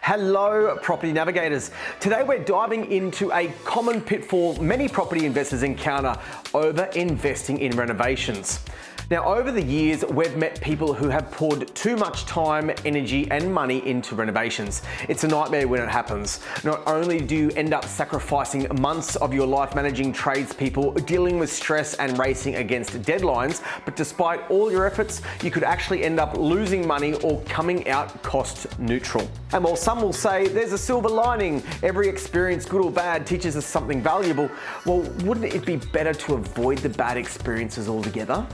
Hello, property navigators. Today we're diving into a common pitfall many property investors encounter: over investing in renovations. Now, over the years, we've met people who have poured too much time, energy, and money into renovations. It's a nightmare when it happens. Not only do you end up sacrificing months of your life managing tradespeople, dealing with stress and racing against deadlines, but despite all your efforts, you could actually end up losing money or coming out cost neutral. And while some will say there's a silver lining, every experience, good or bad, teaches us something valuable, well, wouldn't it be better to avoid the bad experiences altogether?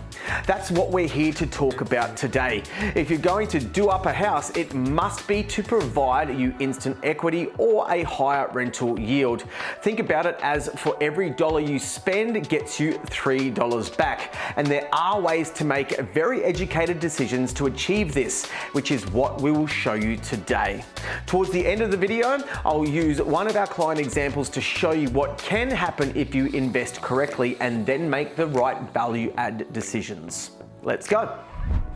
That's what we're here to talk about today. If you're going to do up a house, it must be to provide you instant equity or a higher rental yield. Think about it as for every dollar you spend, it gets you $3 back. And there are ways to make very educated decisions to achieve this, which is what we will show you today. Towards the end of the video, I'll use one of our client examples to show you what can happen if you invest correctly and then make the right value add decisions. Let's go.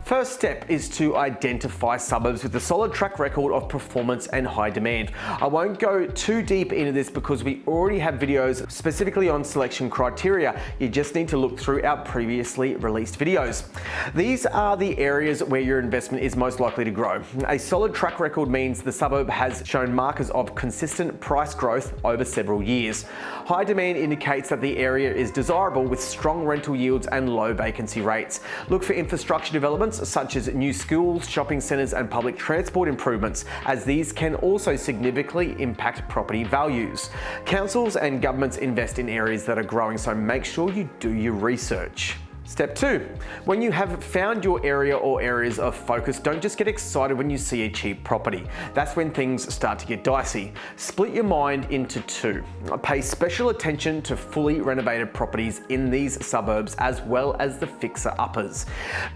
First step is to identify suburbs with a solid track record of performance and high demand. I won't go too deep into this because we already have videos specifically on selection criteria. You just need to look through our previously released videos. These are the areas where your investment is most likely to grow. A solid track record means the suburb has shown markers of consistent price growth over several years. High demand indicates that the area is desirable with strong rental yields and low vacancy rates. Look for infrastructure developments such as new schools, shopping centres and public transport improvements, as these can also significantly impact property values. Councils and governments invest in areas that are growing, so make sure you do your research. Step 2. When you have found your area or areas of focus, don't just get excited when you see a cheap property. That's when things start to get dicey. Split your mind into two. Pay special attention to fully renovated properties in these suburbs as well as the fixer-uppers.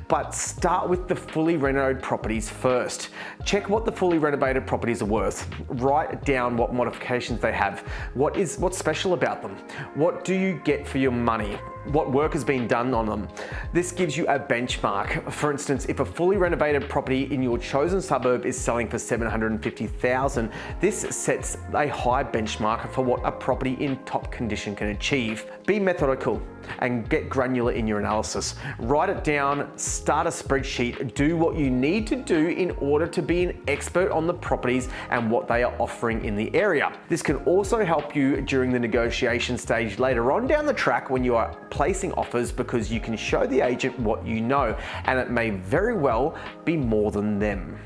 But start with the fully renovated properties first. Check what the fully renovated properties are worth. Write down what modifications they have. What's special about them? What do you get for your money? What work has been done on them? This gives you a benchmark. For instance, if a fully renovated property in your chosen suburb is selling for $750,000, this sets a high benchmark for what a property in top condition can achieve. Be methodical and get granular in your analysis. Write it down, start a spreadsheet, do what you need to do in order to be an expert on the properties and what they are offering in the area. This can also help you during the negotiation stage later on down the track when you are placing offers, because you can show the agent what you know, and it may very well be more than them.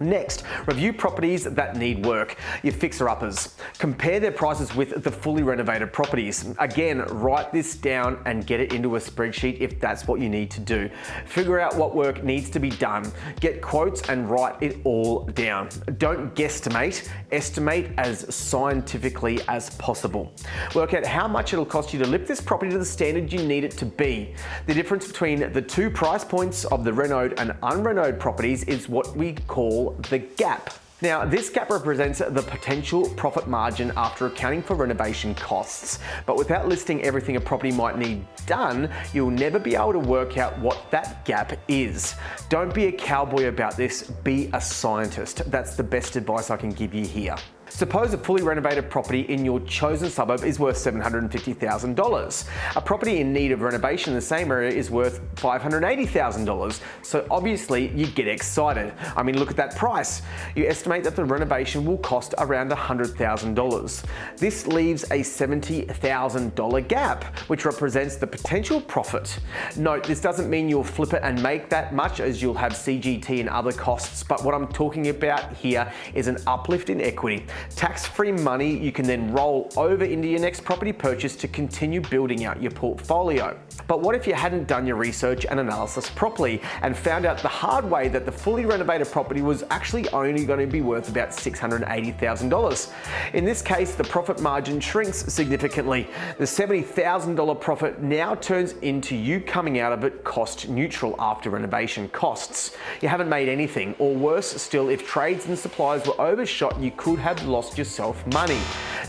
Next, review properties that need work, your fixer-uppers. Compare their prices with the fully renovated properties. Again, write this down and get it into a spreadsheet if that's what you need to do. Figure out what work needs to be done. Get quotes and write it all down. Don't guesstimate, estimate as scientifically as possible. Work out how much it'll cost you to lift this property to the standard you need it to be. The difference between the two price points of the renovated and unrenovated properties is what we call the gap. Now, this gap represents the potential profit margin after accounting for renovation costs. But without listing everything a property might need done, you'll never be able to work out what that gap is. Don't be a cowboy about this, be a scientist. That's the best advice I can give you here. Suppose a fully renovated property in your chosen suburb is worth $750,000. A property in need of renovation in the same area is worth $580,000. So obviously you get excited. I mean, look at that price. You estimate that the renovation will cost around $100,000. This leaves a $70,000 gap, which represents the potential profit. Note, this doesn't mean you'll flip it and make that much, as you'll have CGT and other costs, but what I'm talking about here is an uplift in equity. Tax-free money you can then roll over into your next property purchase to continue building out your portfolio. But what if you hadn't done your research and analysis properly and found out the hard way that the fully renovated property was actually only going to be worth about $680,000? In this case, the profit margin shrinks significantly. The $70,000 profit now turns into you coming out of it cost neutral after renovation costs. You haven't made anything, or worse still, if trades and supplies were overshot, you could have lost yourself money.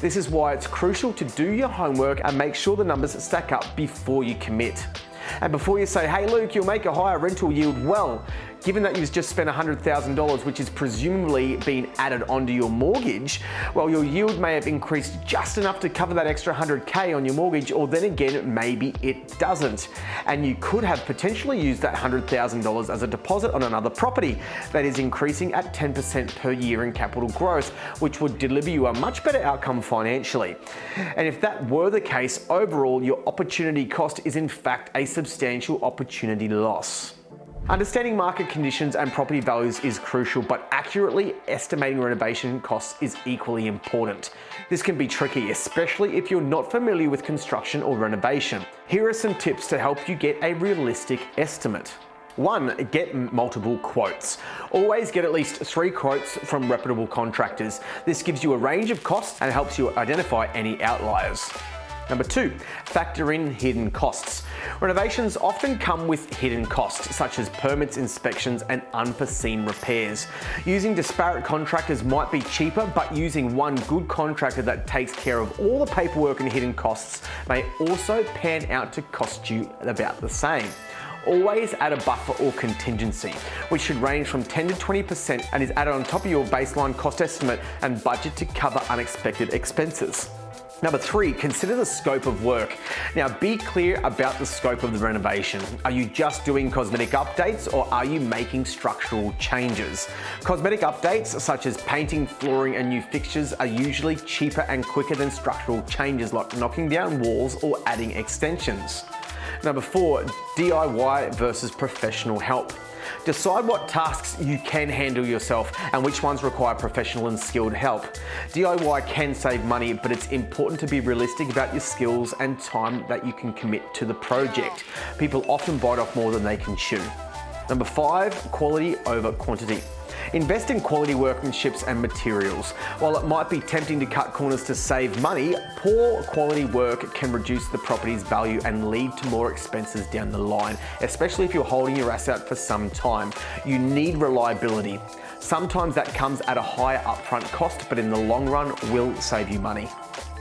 This is why it's crucial to do your homework and make sure the numbers stack up before you commit. And before you say, hey Luke, you'll make a higher rental yield, well, Given that you've just spent $100,000, which is presumably been added onto your mortgage, well, your yield may have increased just enough to cover that extra 100K on your mortgage, or then again, maybe it doesn't. And you could have potentially used that $100,000 as a deposit on another property that is increasing at 10% per year in capital growth, which would deliver you a much better outcome financially. And if that were the case, overall, your opportunity cost is in fact a substantial opportunity loss. Understanding market conditions and property values is crucial, but accurately estimating renovation costs is equally important. This can be tricky, especially if you're not familiar with construction or renovation. Here are some tips to help you get a realistic estimate. 1. Get multiple quotes. Always get at least 3 quotes from reputable contractors. This gives you a range of costs and helps you identify any outliers. Number 2, factor in hidden costs. Renovations often come with hidden costs, such as permits, inspections, and unforeseen repairs. Using disparate contractors might be cheaper, but using one good contractor that takes care of all the paperwork and hidden costs may also pan out to cost you about the same. Always add a buffer or contingency, which should range from 10 to 20% and is added on top of your baseline cost estimate and budget to cover unexpected expenses. Number 3, consider the scope of work. Now be clear about the scope of the renovation. Are you just doing cosmetic updates, or are you making structural changes? Cosmetic updates such as painting, flooring, and new fixtures are usually cheaper and quicker than structural changes like knocking down walls or adding extensions. Number 4, DIY versus professional help. Decide what tasks you can handle yourself and which ones require professional and skilled help. DIY can save money, but it's important to be realistic about your skills and time that you can commit to the project. People often bite off more than they can chew. Number 5, quality over quantity. Invest in quality workmanships and materials. While it might be tempting to cut corners to save money, poor quality work can reduce the property's value and lead to more expenses down the line, especially if you're holding your asset for some time. You need reliability. Sometimes that comes at a higher upfront cost, but in the long run will save you money.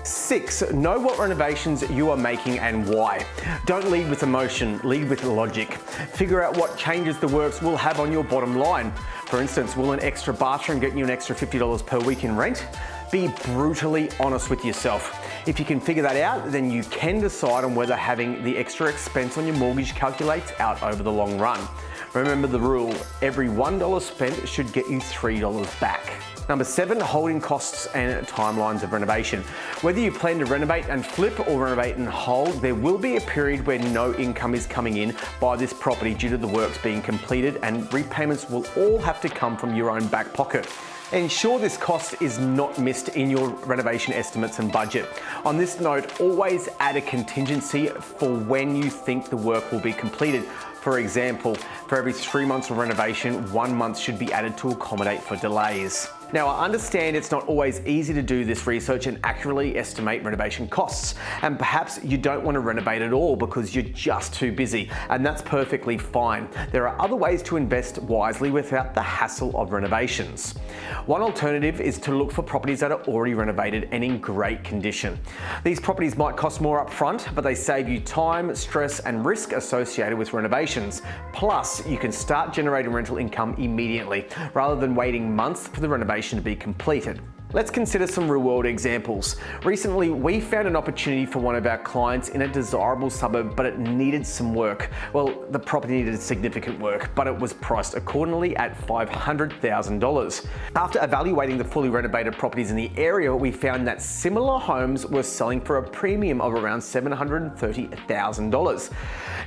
6, know what renovations you are making and why. Don't lead with emotion, lead with logic. Figure out what changes the works will have on your bottom line. For instance, will an extra bathroom get you an extra $50 per week in rent? Be brutally honest with yourself. If you can figure that out, then you can decide on whether having the extra expense on your mortgage calculates out over the long run. Remember the rule, every $1 spent should get you $3 back. Number 7, holding costs and timelines of renovation. Whether you plan to renovate and flip or renovate and hold, there will be a period where no income is coming in by this property due to the works being completed, and repayments will all have to come from your own back pocket. Ensure this cost is not missed in your renovation estimates and budget. On this note, always add a contingency for when you think the work will be completed. For example, for every 3 months of renovation, 1 month should be added to accommodate for delays. Now, I understand it's not always easy to do this research and accurately estimate renovation costs, and perhaps you don't want to renovate at all because you're just too busy, and that's perfectly fine. There are other ways to invest wisely without the hassle of renovations. One alternative is to look for properties that are already renovated and in great condition. These properties might cost more upfront, but they save you time, stress, and risk associated with renovations. Plus, you can start generating rental income immediately, rather than waiting months for the renovation to be completed. Let's consider some real-world examples. Recently, we found an opportunity for one of our clients in a desirable suburb, but it needed some work. Well, the property needed significant work, but it was priced accordingly at $500,000. After evaluating the fully renovated properties in the area, we found that similar homes were selling for a premium of around $730,000.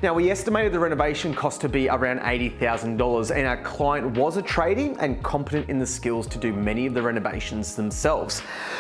Now, we estimated the renovation cost to be around $80,000, and our client was a tradie and competent in the skills to do many of the renovations themselves.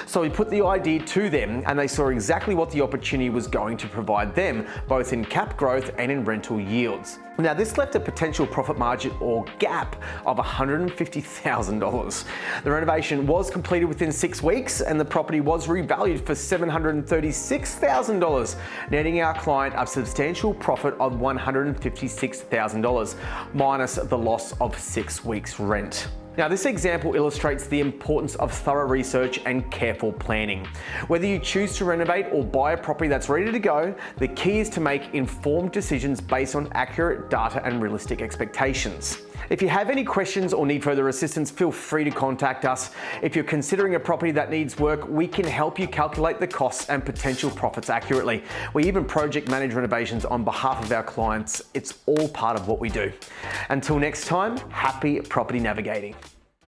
So we put the idea to them, and they saw exactly what the opportunity was going to provide them, both in cap growth and in rental yields. Now, this left a potential profit margin or gap of $150,000. The renovation was completed within 6 weeks, and the property was revalued for $736,000, netting our client a substantial profit of $156,000, minus the loss of 6 weeks' rent. Now, this example illustrates the importance of thorough research and careful planning. Whether you choose to renovate or buy a property that's ready to go, the key is to make informed decisions based on accurate data and realistic expectations. If you have any questions or need further assistance, feel free to contact us. If you're considering a property that needs work, we can help you calculate the costs and potential profits accurately. We even project manage renovations on behalf of our clients. It's all part of what we do. Until next time, happy property navigating.